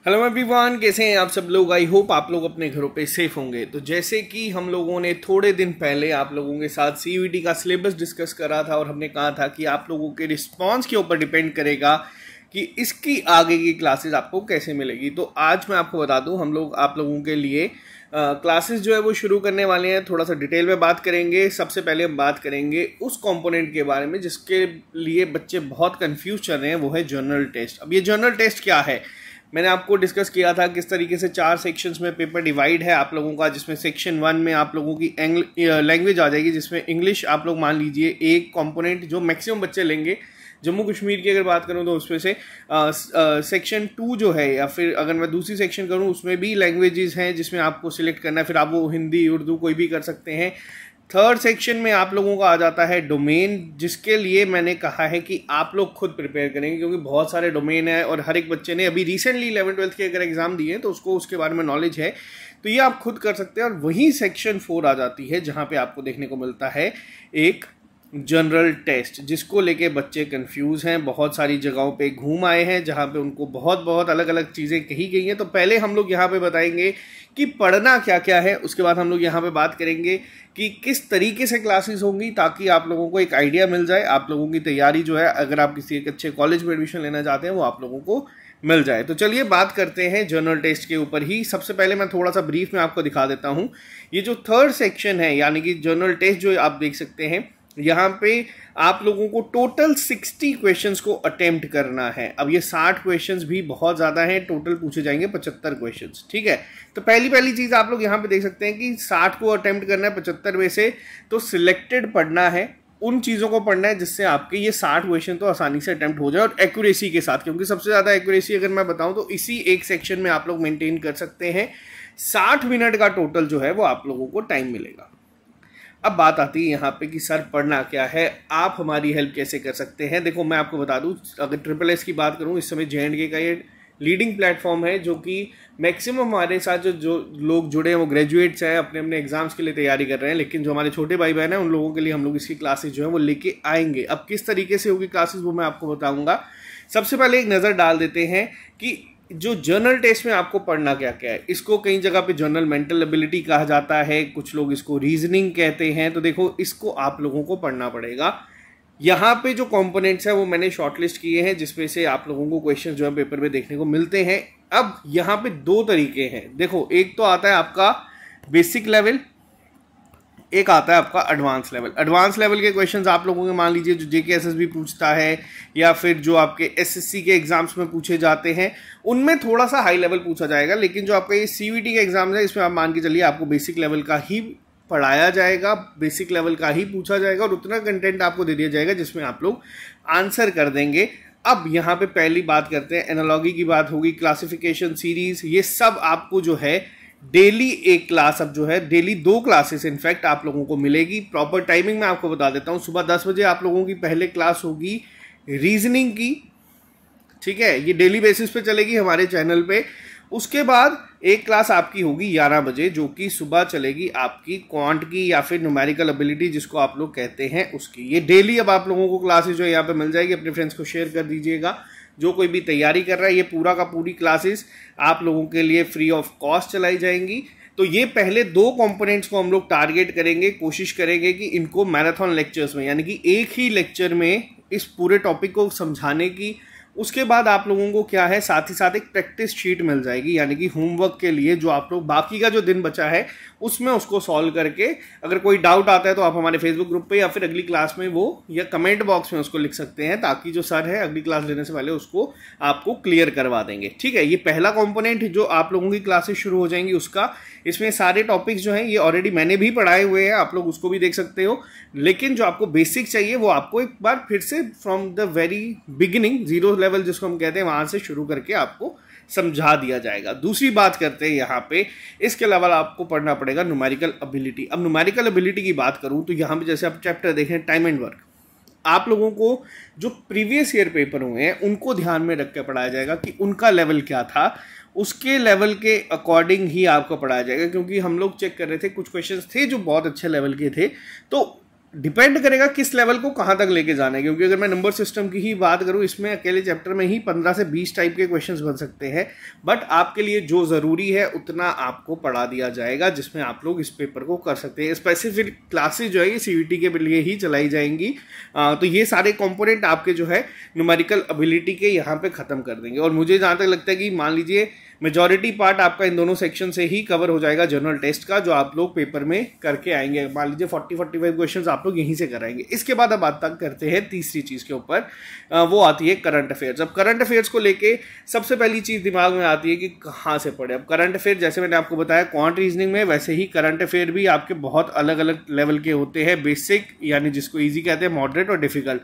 Hello everyone, कैसे हैं आप सब लोग। आई होप आप लोग अपने घरों पे सेफ होंगे। तो जैसे कि हम लोगों ने थोड़े दिन पहले आप लोगों के साथ सीयूईटी का सिलेबस डिस्कस करा था और हमने कहा था कि आप लोगों के रिस्पांस के ऊपर डिपेंड करेगा कि इसकी आगे की क्लासेस आपको कैसे मिलेगी। तो आज मैं आपको बता दूं, हम लोग आप लोगों के लिए क्लासेस जो है वो शुरू करने वाले हैं। थोड़ा सा डिटेल में बात करेंगे। सबसे पहले हम बात करेंगे उस कंपोनेंट के बारे में जिसके लिए बच्चे बहुत कंफ्यूज चल रहे हैं, वो है जनरल टेस्ट। अब ये जनरल टेस्ट क्या है, मैंने आपको डिस्कस किया था किस तरीके से 4 सेक्शंस में पेपर डिवाइड है आप लोगों का, जिसमें सेक्शन 1 में आप लोगों की लैंग्वेज आ जाएगी, जिसमें इंग्लिश आप लोग मान लीजिए एक कंपोनेंट जो मैक्सिमम बच्चे लेंगे। जम्मू कश्मीर की अगर बात करूं तो उसमें से सेक्शन 2 जो है, या फिर अगर मैं दूसरी सेक्शन करूं उसमें भी लैंग्वेजेस हैं जिसमें आपको सिलेक्ट करना है, फिर आप वो हिंदी उर्दू कोई भी कर सकते हैं। थर्ड सेक्शन में आप लोगों का आ जाता है डोमेन, जिसके लिए मैंने कहा है कि आप लोग खुद प्रिपेयर करेंगे क्योंकि बहुत सारे डोमेन है और हर एक बच्चे ने अभी रिसेंटली 11th-12th के अगर एग्जाम दिए तो उसको उसके बारे में नॉलेज है, तो ये आप खुद कर सकते हैं। और वहीं सेक्शन 4 आ जाती है जहां पे आपको देखने को मिलता है एक जनरल टेस्ट, जिसको लेके बच्चे कंफ्यूज हैं, बहुत सारी जगहों पे घूम आए हैं जहां पे उनको बहुत अलग अलग चीज़ें कही गई हैं। तो पहले हम लोग यहाँ पे बताएंगे कि पढ़ना क्या क्या है, उसके बाद हम लोग यहाँ पे बात करेंगे कि किस तरीके से क्लासेस होंगी ताकि आप लोगों को एक आइडिया मिल जाए, आप लोगों की तैयारी जो है अगर आप किसी एक अच्छे कॉलेज में एडमिशन लेना चाहते हैं वो आप लोगों को मिल जाए। तो चलिए बात करते हैं जनरल टेस्ट के ऊपर ही। सबसे पहले मैं थोड़ा सा ब्रीफ में आपको दिखा देता हूँ। ये जो थर्ड सेक्शन है यानी कि जनरल टेस्ट जो आप देख सकते हैं, यहाँ पे आप लोगों को टोटल 60 क्वेश्चंस को अटेम्प्ट करना है। अब ये 60 क्वेश्चंस भी बहुत ज़्यादा हैं, टोटल पूछे जाएंगे 75 क्वेश्चंस, ठीक है। तो पहली चीज़ आप लोग यहाँ पे देख सकते हैं कि 60 को अटेम्प्ट करना है 75 में से, तो सिलेक्टेड पढ़ना है, उन चीज़ों को पढ़ना है जिससे आपके ये 60 क्वेश्चन तो आसानी से अटेम्प्ट हो जाए और एक्यूरेसी के साथ, क्योंकि सबसे ज़्यादा एक्यूरेसी अगर मैं बताऊँ तो इसी एक सेक्शन में आप लोग मेंटेन कर सकते हैं। 60 मिनट का टोटल जो है वो आप लोगों को टाइम मिलेगा। अब बात आती है यहाँ पे कि सर पढ़ना क्या है, आप हमारी हेल्प कैसे कर सकते हैं। देखो मैं आपको बता दूँ, अगर SSS की बात करूँ, इस समय JNK का ये लीडिंग प्लेटफॉर्म है जो कि मैक्सिमम हमारे साथ जो लोग जुड़े हैं वो ग्रेजुएट्स हैं, अपने अपने एग्जाम्स के लिए तैयारी कर रहे हैं। लेकिन जो हमारे छोटे भाई बहन हैं उन लोगों के लिए हम लोग इसकी क्लासेस जो है वो लेके आएंगे। अब किस तरीके से होगी क्लासेस वो मैं आपको बताऊँगा। सबसे पहले एक नज़र डाल देते हैं कि जो जनरल टेस्ट में आपको पढ़ना क्या क्या है। इसको कई जगह पे जनरल मेंटल एबिलिटी कहा जाता है, कुछ लोग इसको रीजनिंग कहते हैं। तो देखो इसको आप लोगों को पढ़ना पड़ेगा। यहाँ पे जो कंपोनेंट्स हैं वो मैंने शॉर्टलिस्ट किए हैं जिसमें से आप लोगों को क्वेश्चन जो है पेपर में देखने को मिलते हैं। अब यहाँ पे 2 तरीके हैं। देखो एक तो आता है आपका बेसिक लेवल, एक आता है आपका एडवांस लेवल। एडवांस लेवल के क्वेश्चंस आप लोगों के मान लीजिए जो JK SSB पूछता है या फिर जो आपके SSC के एग्जाम्स में पूछे जाते हैं, उनमें थोड़ा सा हाई लेवल पूछा जाएगा। लेकिन जो आपका ये CVT का एग्जाम है इसमें आप मान के चलिए आपको बेसिक लेवल का ही पढ़ाया जाएगा, बेसिक लेवल का ही पूछा जाएगा और उतना कंटेंट आपको दे दिया जाएगा जिसमें आप लोग आंसर कर देंगे। अब यहाँ पे पहली बात करते हैं, एनालॉजी की बात होगी, क्लासिफिकेशन सीरीज, ये सब आपको जो है डेली एक क्लास, अब जो है डेली 2 क्लासेस इनफैक्ट आप लोगों को मिलेगी। प्रॉपर टाइमिंग मैं आपको बता देता हूँ। सुबह 10 बजे आप लोगों की पहले क्लास होगी रीजनिंग की, ठीक है, ये डेली बेसिस पे चलेगी हमारे चैनल पे। उसके बाद एक क्लास आपकी होगी 11 बजे जो कि सुबह चलेगी आपकी क्वांट की या फिर न्यूमेरिकल एबिलिटी जिसको आप लोग कहते हैं उसकी। ये डेली अब आप लोगों को क्लासेस जो है यहाँ पे मिल जाएगी। अपने फ्रेंड्स को शेयर कर दीजिएगा। जो कोई भी तैयारी कर रहा है, ये पूरा का पूरी क्लासेस आप लोगों के लिए फ्री ऑफ कॉस्ट चलाई जाएंगी। तो ये पहले 2 कंपोनेंट्स को हम लोग टारगेट करेंगे, कोशिश करेंगे कि इनको मैराथन लेक्चर्स में, यानी कि एक ही लेक्चर में इस पूरे टॉपिक को समझाने की। उसके बाद आप लोगों को क्या है, साथ ही साथ एक प्रैक्टिस शीट मिल जाएगी, यानी कि होमवर्क के लिए जो आप लोग बाकी का जो दिन बचा है उसमें उसको सॉल्व करके, अगर कोई डाउट आता है तो आप हमारे फेसबुक ग्रुप पे या फिर अगली क्लास में वो या कमेंट बॉक्स में उसको लिख सकते हैं, ताकि जो सर है अगली क्लास लेने से पहले उसको आपको क्लियर करवा देंगे, ठीक है। ये पहला कंपोनेंट जो आप लोगों की क्लासेस शुरू हो जाएंगी उसका। इसमें सारे टॉपिक्स जो हैं ये ऑलरेडी मैंने भी पढ़ाए हुए हैं, आप लोग उसको भी देख सकते हो। लेकिन जो आपको बेसिक चाहिए वो आपको एक बार फिर से from the very beginning, 0 level जिसको हम कहते हैं, वहां से शुरू करके आपको समझा दिया जाएगा। दूसरी बात करते हैं यहाँ पे, इसके अलावा आपको पढ़ना पड़ेगा न्यूमेरिकल एबिलिटी। अब न्यूमेरिकल एबिलिटी की बात करूँ तो यहाँ पे जैसे आप चैप्टर देखें टाइम एंड वर्क, आप लोगों को जो प्रीवियस ईयर पेपर हुए हैं उनको ध्यान में रख के पढ़ाया जाएगा कि उनका लेवल क्या था, उसके लेवल के अकॉर्डिंग ही आपको पढ़ाया जाएगा। क्योंकि हम लोग चेक कर रहे थे, कुछ क्वेश्चंस थे जो बहुत अच्छे लेवल के थे, तो डिपेंड करेगा किस लेवल को कहाँ तक लेके जाना है, क्योंकि अगर मैं नंबर सिस्टम की ही बात करूँ, इसमें अकेले चैप्टर में ही 15 से 20 टाइप के क्वेश्चंस बन सकते हैं, बट आपके लिए जो ज़रूरी है उतना आपको पढ़ा दिया जाएगा, जिसमें आप लोग इस पेपर को कर सकते हैं। स्पेसिफिक क्लासेज जो है ये CVT के लिए ही चलाई जाएंगी। तो ये सारे कॉम्पोनेंट आपके जो है न्यूमेरिकल एबिलिटी के यहाँ पे ख़त्म कर देंगे। और मुझे जहाँ तक लगता है कि मान लीजिए मेजॉरिटी पार्ट आपका इन दोनों सेक्शन से ही कवर हो जाएगा जनरल टेस्ट का, जो आप लोग पेपर में करके आएंगे। मान लीजिए 40-45 क्वेश्चंस आप लोग यहीं से कराएंगे। इसके बाद अब बात करते हैं तीसरी चीज़ के ऊपर, वो आती है करंट अफेयर्स। अब करंट अफेयर्स को लेके सबसे पहली चीज़ दिमाग में आती है कि कहाँ से पढ़े। अब करंट अफेयर जैसे मैंने आपको बताया क्वांट रीजनिंग में, वैसे ही करंट अफेयर भी आपके बहुत अलग अलग लेवल के होते हैं। बेसिक यानी जिसको ईजी कहते हैं, मॉडरेट और डिफिकल्ट।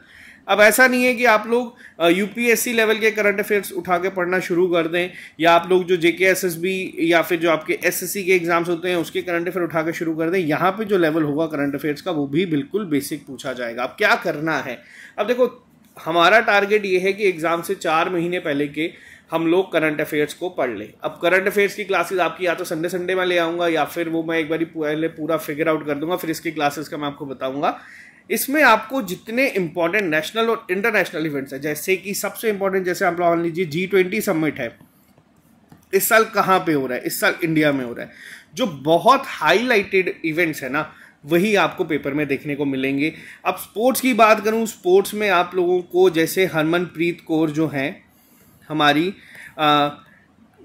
अब ऐसा नहीं है कि आप लोग UPSC लेवल के करंट अफेयर्स उठा के पढ़ना शुरू कर दें, या आप लोग जो JKSSB या फिर जो आपके SSC के एग्जाम्स होते हैं उसके करंट अफेयर उठा के शुरू कर दें। यहाँ पे जो लेवल होगा करंट अफेयर्स का वो भी बिल्कुल बेसिक पूछा जाएगा। अब क्या करना है, अब देखो हमारा टारगेट ये है कि एग्जाम से 4 महीने पहले के हम लोग करंट अफेयर्स को पढ़ लें। अब करंट अफेयर्स की क्लासेस आपकी या तो संडे में ले आऊँगा, या फिर वो मैं एक बार पहले पूरा फिगर आउट कर दूंगा, फिर इसकी क्लासेस का मैं आपको बताऊंगा। इसमें आपको जितने इंपॉर्टेंट नेशनल और इंटरनेशनल इवेंट्स है, जैसे कि सबसे इंपॉर्टेंट जैसे आप मान लीजिए G20 समिट है, इस साल कहाँ पे हो रहा है, इस साल इंडिया में हो रहा है। जो बहुत हाईलाइटेड इवेंट्स है ना, वही आपको पेपर में देखने को मिलेंगे। अब स्पोर्ट्स की बात करूँ, स्पोर्ट्स में आप लोगों को जैसे हरमनप्रीत कौर जो हैं हमारी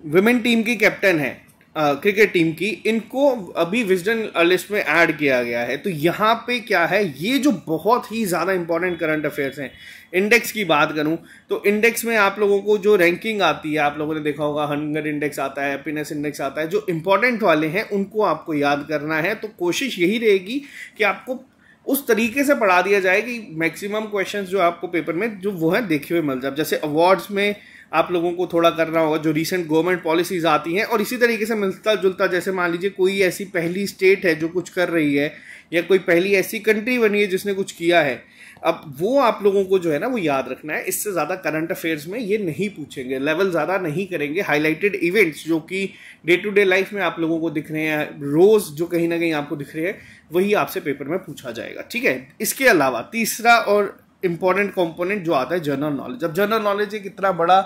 विमेन टीम की कैप्टन है क्रिकेट टीम की, इनको अभी विजडन लिस्ट में ऐड किया गया है। तो यहाँ पे क्या है, ये जो बहुत ही ज़्यादा इंपॉर्टेंट करंट अफेयर्स हैं। इंडेक्स की बात करूँ तो इंडेक्स में आप लोगों को जो रैंकिंग आती है, आप लोगों ने देखा होगा हंगर इंडेक्स आता है, हैप्पीनेस इंडेक्स आता है, जो इंपॉर्टेंट वाले हैं उनको आपको याद करना है। तो कोशिश यही रहेगी कि आपको उस तरीके से पढ़ा दिया जाए कि मैक्सिमम क्वेश्चंस जो आपको पेपर में जो वो है देखे हुए मिल जाए। जैसे अवार्ड्स में आप लोगों को थोड़ा करना होगा, जो रीसेंट गवर्नमेंट पॉलिसीज आती हैं, और इसी तरीके से मिलता जुलता, जैसे मान लीजिए कोई ऐसी पहली स्टेट है जो कुछ कर रही है, या कोई पहली ऐसी कंट्री बनी है जिसने कुछ किया है, अब वो आप लोगों को जो है ना वो याद रखना है। इससे ज़्यादा करंट अफेयर्स में ये नहीं पूछेंगे, लेवल ज़्यादा नहीं करेंगे। हाईलाइटेड इवेंट्स जो कि डे टू डे लाइफ में आप लोगों को दिख रहे हैं, रोज़ जो कहीं ना कहीं आपको दिख रहे हैं, वही आपसे पेपर में पूछा जाएगा। ठीक है, इसके अलावा तीसरा और इम्पॉर्टेंट कंपोनेंट जो आता है जनरल नॉलेज। अब जनरल नॉलेज एक इतना बड़ा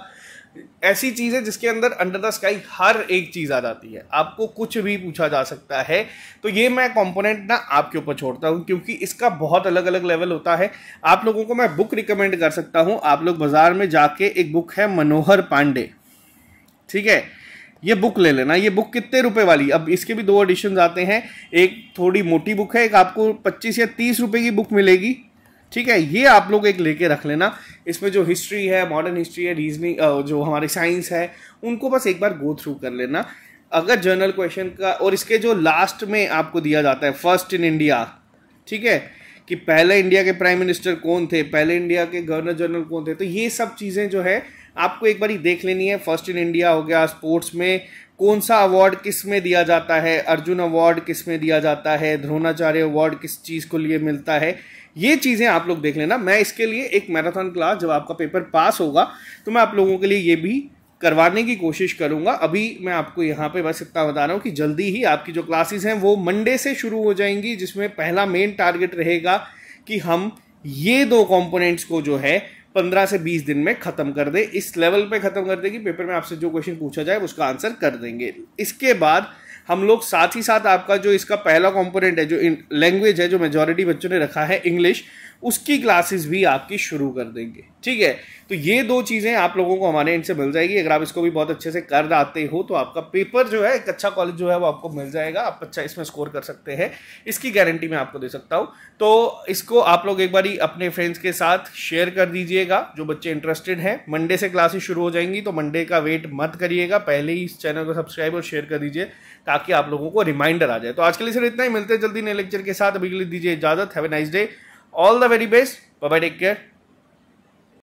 ऐसी चीज़ है जिसके अंदर अंडर द स्काई हर एक चीज़ आ जाती है, आपको कुछ भी पूछा जा सकता है। तो ये मैं कंपोनेंट ना आपके ऊपर छोड़ता हूँ, क्योंकि इसका बहुत अलग अलग लेवल होता है। आप लोगों को मैं बुक रिकमेंड कर सकता हूँ, आप लोग बाजार में जाके एक बुक है मनोहर पांडे, ठीक है, ये बुक ले लेना। ये बुक कितने रुपए वाली, अब इसके भी 2 एडिशन आते हैं, एक थोड़ी मोटी बुक है, एक आपको 25 या 30 रुपए की बुक मिलेगी। ठीक है, ये आप लोग एक लेके रख लेना। इसमें जो हिस्ट्री है, मॉडर्न हिस्ट्री है, रीजनिंग जो हमारी साइंस है, उनको बस एक बार गो थ्रू कर लेना। अगर जनरल क्वेश्चन का, और इसके जो लास्ट में आपको दिया जाता है फर्स्ट इन इंडिया, ठीक है, कि पहले इंडिया के प्राइम मिनिस्टर कौन थे, पहले इंडिया के गवर्नर जनरल कौन थे, तो ये सब चीज़ें जो है आपको एक बार ही देख लेनी है। फर्स्ट इन इंडिया हो गया, स्पोर्ट्स में कौन सा अवार्ड किस में दिया जाता है, अर्जुन अवार्ड किस में दिया जाता है, द्रोणाचार्य अवार्ड किस चीज़ को लिए मिलता है, ये चीज़ें आप लोग देख लेना। मैं इसके लिए एक मैराथन क्लास, जब आपका पेपर पास होगा तो मैं आप लोगों के लिए ये भी करवाने की कोशिश करूंगा। अभी मैं आपको यहाँ पे बस इतना बता रहा हूँ कि जल्दी ही आपकी जो क्लासेस हैं वो मंडे से शुरू हो जाएंगी, जिसमें पहला मेन टारगेट रहेगा कि हम ये 2 कंपोनेंट्स को जो है 15 से 20 दिन में खत्म कर दे, इस लेवल पे खत्म कर दे कि पेपर में आपसे जो क्वेश्चन पूछा जाए उसका आंसर कर देंगे। इसके बाद हम लोग साथ ही साथ आपका जो इसका पहला कंपोनेंट है, जो लैंग्वेज है, जो मेजॉरिटी बच्चों ने रखा है इंग्लिश, उसकी क्लासेस भी आपकी शुरू कर देंगे। ठीक है, तो ये 2 चीज़ें आप लोगों को हमारे एंड से मिल जाएगी। अगर आप इसको भी बहुत अच्छे से कर आते हो तो आपका पेपर जो है, एक अच्छा कॉलेज जो है वो आपको मिल जाएगा, आप अच्छा इसमें स्कोर कर सकते हैं, इसकी गारंटी मैं आपको दे सकता हूँ। तो इसको आप लोग एक बारी अपने फ्रेंड्स के साथ शेयर कर दीजिएगा, जो बच्चे इंटरेस्टेड हैं। मंडे से क्लासेस शुरू हो जाएंगी, तो मंडे का वेट मत करिएगा, पहले ही इस चैनल को सब्सक्राइब और शेयर कर दीजिए ताकि आप लोगों को रिमाइंडर आ जाए। तो आज के लिए सिर्फ इतना ही, मिलते हैं जल्दी नए लेक्चर के साथ। अभी के लिए दीजिए इजाजत। Have a nice day, all the very best, bye bye, take care.